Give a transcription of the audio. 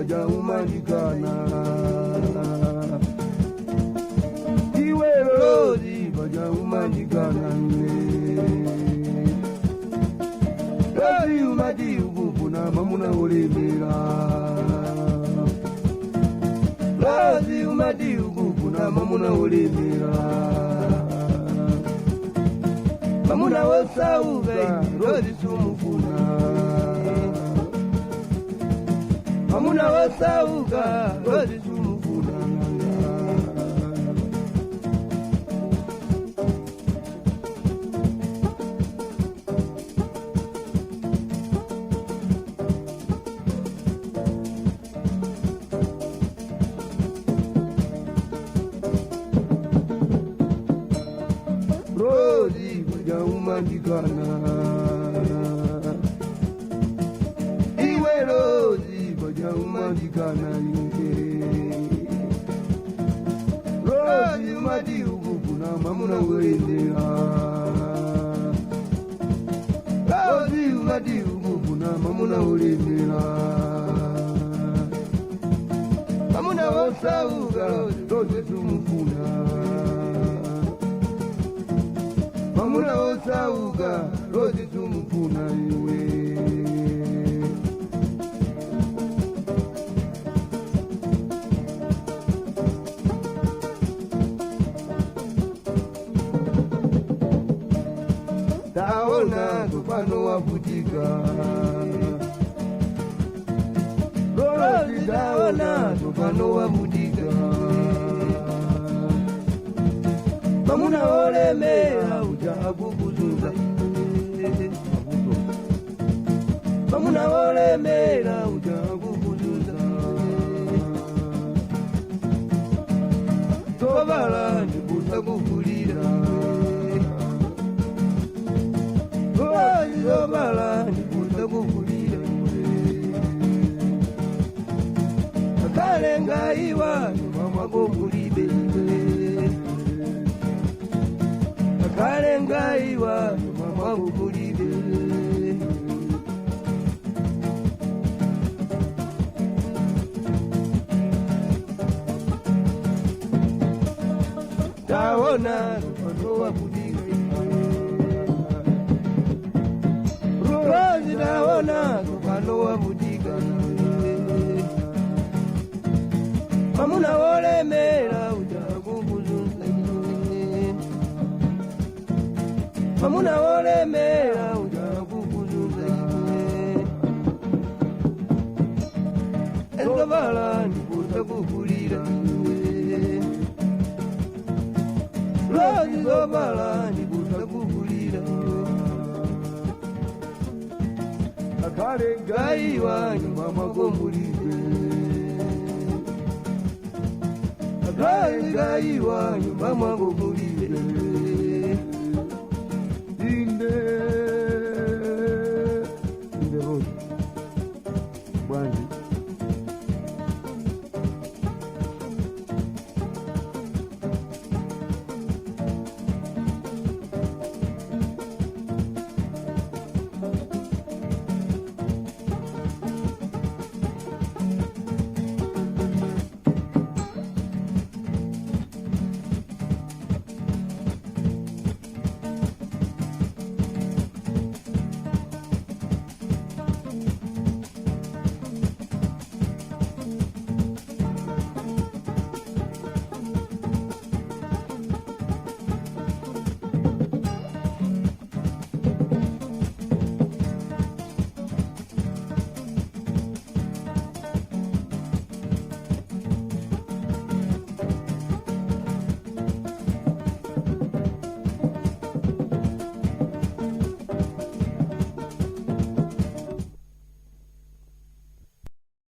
baja umandikana iwe Rozi baja umandikana Rozi umadi ugubuna mamuna ulimira Rozi umadi ugubuna mamuna ulimira Mamuna wasauga Rozi sumufuna Mamuna wasauga Rozi sumufuna Rozi baja umandikana iwe Rozi baja umandikana Rozi umadi ugubuna mamuna ulimira Rozi umadi ugubuna mamuna ulimira mamuna wasauga Rozi sumufuna Mamuna wasauga Rozi sumufuna iwe Taona tupano wavutika Rozi taona tupano wavutika Mamuna olemera ujabu kuzuza Mamuna olemera ujabu kuzuza Tobala ndibuza kukulira Tobala ndibuza kukulira Akalenga iwa mama gomulibe Akalenga iwa mama gomulibe Taona tupano wavutika Rozi taona tupano wavutika Mamuna olemera ujabu kuzuza Mamuna olemera ujabu kuzuza Enzabala ndibuza kukulira Rozi zobala ndibuza kukulira Akalenga iwa mama gomulibe Akalenga iwa mama gomulibe Inde